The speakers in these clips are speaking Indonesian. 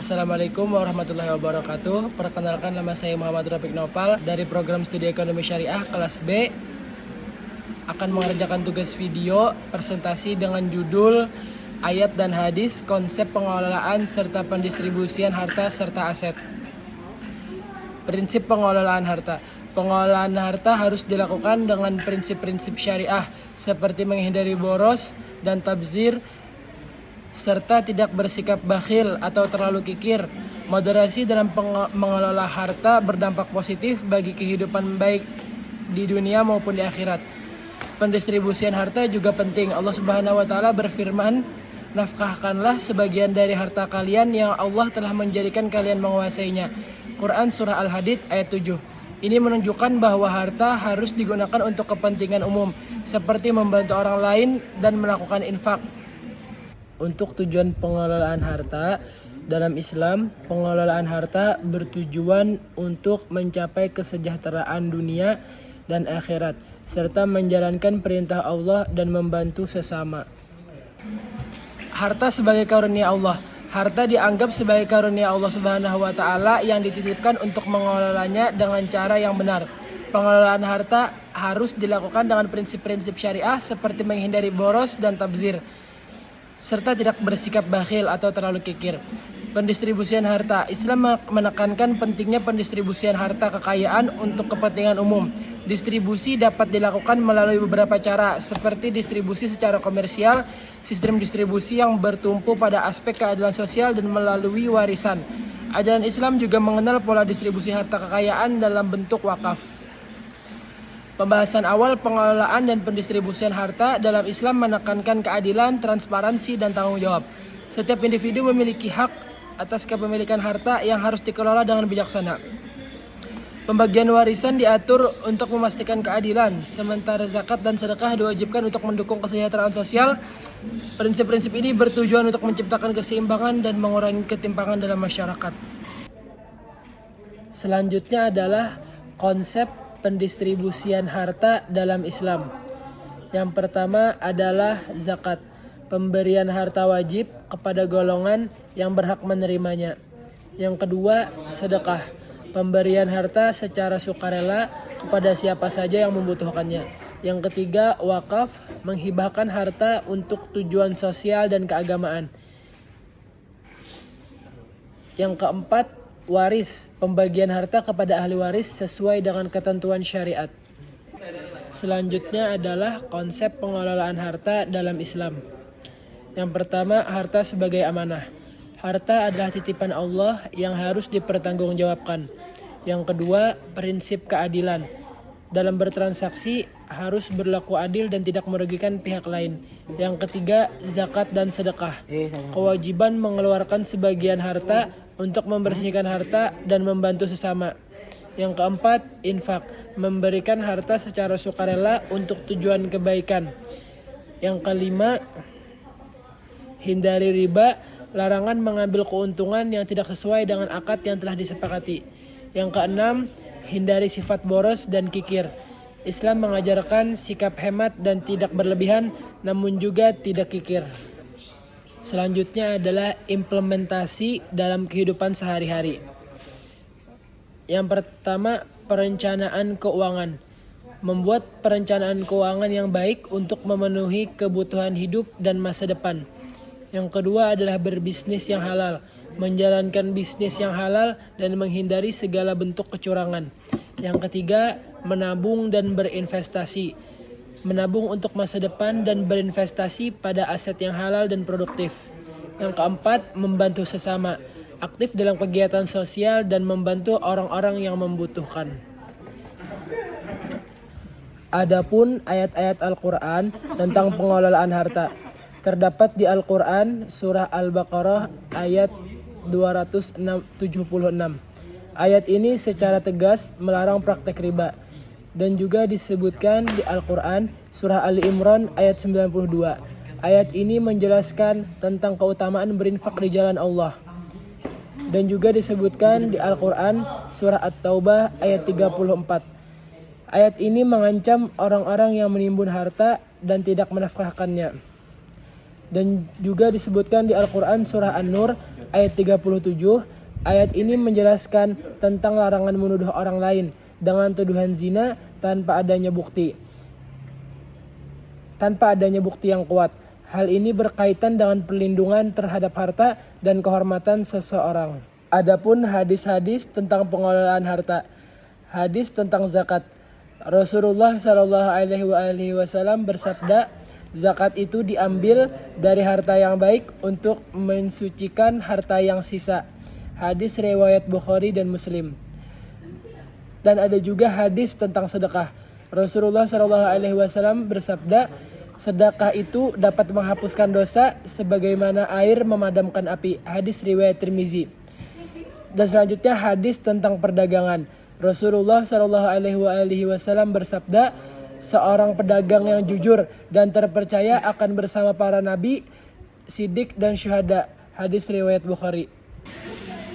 Assalamualaikum warahmatullahi wabarakatuh. Perkenalkan, nama saya Muhammad Rafiq Nopal dari program studi ekonomi syariah kelas B. Akan mengerjakan tugas video presentasi dengan judul ayat dan hadis, konsep pengelolaan serta pendistribusian harta serta aset. Prinsip pengelolaan harta. Pengelolaan harta harus dilakukan dengan prinsip-prinsip syariah seperti menghindari boros dan tabzir, serta tidak bersikap bakhil atau terlalu kikir. Moderasi dalam mengelola harta berdampak positif bagi kehidupan baik di dunia maupun di akhirat. Pendistribusian harta juga penting. Allah Subhanahu wa taala berfirman, "Nafkahkanlah sebagian dari harta kalian yang Allah telah menjadikan kalian menguasainya." Quran surah Al-Hadid ayat 7. Ini menunjukkan bahwa harta harus digunakan untuk kepentingan umum, seperti membantu orang lain dan melakukan infak. Untuk tujuan pengelolaan harta dalam Islam, pengelolaan harta bertujuan untuk mencapai kesejahteraan dunia dan akhirat, serta menjalankan perintah Allah dan membantu sesama. Harta sebagai karunia Allah. Harta dianggap sebagai karunia Allah Subhanahu wa taala yang dititipkan untuk mengelolanya dengan cara yang benar. Pengelolaan harta harus dilakukan dengan prinsip-prinsip syariah seperti menghindari boros dan tabzir, serta tidak bersikap bakhil atau terlalu kikir. Pendistribusian harta. Islam menekankan pentingnya pendistribusian harta kekayaan untuk kepentingan umum. Distribusi dapat dilakukan melalui beberapa cara, seperti distribusi secara komersial, sistem distribusi yang bertumpu pada aspek keadilan sosial, dan melalui warisan. Ajaran Islam juga mengenal pola distribusi harta kekayaan dalam bentuk wakaf. Pembahasan awal pengelolaan dan pendistribusian harta dalam Islam menekankan keadilan, transparansi, dan tanggung jawab. Setiap individu memiliki hak atas kepemilikan harta yang harus dikelola dengan bijaksana. Pembagian warisan diatur untuk memastikan keadilan, sementara zakat dan sedekah diwajibkan untuk mendukung kesejahteraan sosial. Prinsip-prinsip ini bertujuan untuk menciptakan keseimbangan dan mengurangi ketimpangan dalam masyarakat. Selanjutnya adalah konsep pendistribusian harta dalam Islam. Yang pertama adalah zakat, pemberian harta wajib kepada golongan yang berhak menerimanya. Yang kedua, sedekah, pemberian harta secara sukarela kepada siapa saja yang membutuhkannya. Yang ketiga, wakaf, menghibahkan harta untuk tujuan sosial dan keagamaan. Yang keempat, waris, pembagian harta kepada ahli waris sesuai dengan ketentuan syariat. Selanjutnya adalah konsep pengelolaan harta dalam Islam. Yang pertama, harta sebagai amanah. Harta adalah titipan Allah yang harus dipertanggungjawabkan. Yang kedua, prinsip keadilan. Dalam bertransaksi harus berlaku adil dan tidak merugikan pihak lain. Yang ketiga, zakat dan sedekah. Kewajiban mengeluarkan sebagian harta untuk membersihkan harta dan membantu sesama. Yang keempat, infak, memberikan harta secara sukarela untuk tujuan kebaikan. Yang kelima, hindari riba, larangan mengambil keuntungan yang tidak sesuai dengan akad yang telah disepakati. Yang keenam, hindari sifat boros dan kikir. Islam mengajarkan sikap hemat dan tidak berlebihan, namun juga tidak kikir. Selanjutnya adalah implementasi dalam kehidupan sehari-hari. Yang pertama, perencanaan keuangan. Membuat perencanaan keuangan yang baik untuk memenuhi kebutuhan hidup dan masa depan. Yang kedua adalah berbisnis yang halal, menjalankan bisnis yang halal dan menghindari segala bentuk kecurangan. Yang ketiga, menabung dan berinvestasi. Menabung untuk masa depan dan berinvestasi pada aset yang halal dan produktif. Yang keempat, membantu sesama, aktif dalam kegiatan sosial dan membantu orang-orang yang membutuhkan. Adapun ayat-ayat Al-Quran tentang pengelolaan harta terdapat di Al-Quran surah Al-Baqarah ayat 276. Ayat ini secara tegas melarang praktek riba, dan juga disebutkan di Al-Quran surah Ali Imran ayat 92. Ayat ini menjelaskan tentang keutamaan berinfak di jalan Allah, dan juga disebutkan di Al-Quran surah At-Taubah ayat 34. Ayat ini mengancam orang-orang yang menimbun harta dan tidak menafkahkannya. Dan juga disebutkan di Al-Quran surah An-Nur ayat 37. Ayat ini menjelaskan tentang larangan menuduh orang lain dengan tuduhan zina tanpa adanya bukti yang kuat. Hal ini berkaitan dengan perlindungan terhadap harta dan kehormatan seseorang. Adapun hadis-hadis tentang pengelolaan harta. Hadis tentang zakat. Rasulullah SAW bersabda, zakat itu diambil dari harta yang baik untuk mensucikan harta yang sisa. Hadis riwayat Bukhari dan Muslim. Dan ada juga hadis tentang sedekah. Rasulullah SAW bersabda, sedekah itu dapat menghapuskan dosa sebagaimana air memadamkan api. Hadis riwayat Tirmizi. Dan selanjutnya hadis tentang perdagangan. Rasulullah SAW bersabda, seorang pedagang yang jujur dan terpercaya akan bersama para nabi, siddiq dan syuhada. Hadis riwayat Bukhari.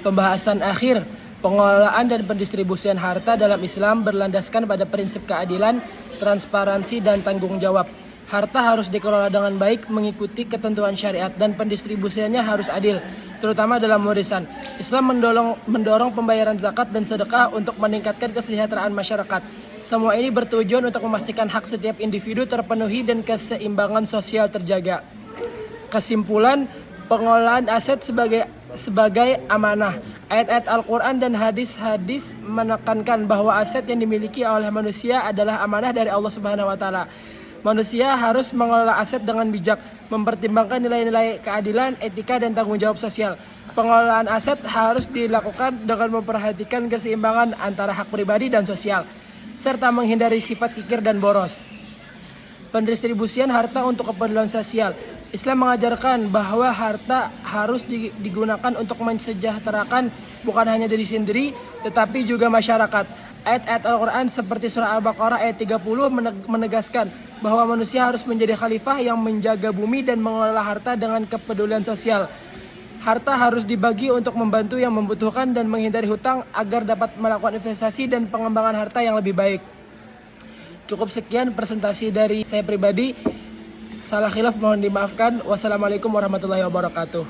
Pembahasan akhir, pengelolaan dan pendistribusian harta dalam Islam berlandaskan pada prinsip keadilan, transparansi, dan tanggung jawab. Harta harus dikelola dengan baik mengikuti ketentuan syariat dan pendistribusiannya harus adil, terutama dalam warisan. Islam mendorong pembayaran zakat dan sedekah untuk meningkatkan kesejahteraan masyarakat. Semua ini bertujuan untuk memastikan hak setiap individu terpenuhi dan keseimbangan sosial terjaga. Kesimpulan, pengelolaan aset sebagai amanah. Ayat-ayat Al-Quran dan hadis-hadis menekankan bahwa aset yang dimiliki oleh manusia adalah amanah dari Allah Subhanahu wa Ta'ala. Manusia harus mengelola aset dengan bijak, mempertimbangkan nilai-nilai keadilan, etika, dan tanggung jawab sosial. Pengelolaan aset harus dilakukan dengan memperhatikan keseimbangan antara hak pribadi dan sosial, serta menghindari sifat kikir dan boros. Pendistribusian harta untuk keperluan sosial. Islam mengajarkan bahwa harta harus digunakan untuk mensejahterakan bukan hanya diri sendiri, tetapi juga masyarakat. Ayat-ayat Al-Quran seperti surah Al-Baqarah ayat 30 menegaskan bahwa manusia harus menjadi khalifah yang menjaga bumi dan mengelola harta dengan kepedulian sosial. Harta harus dibagi untuk membantu yang membutuhkan dan menghindari hutang agar dapat melakukan investasi dan pengembangan harta yang lebih baik. Cukup sekian presentasi dari saya pribadi. Salah khilaf mohon dimaafkan. Wassalamualaikum warahmatullahi wabarakatuh.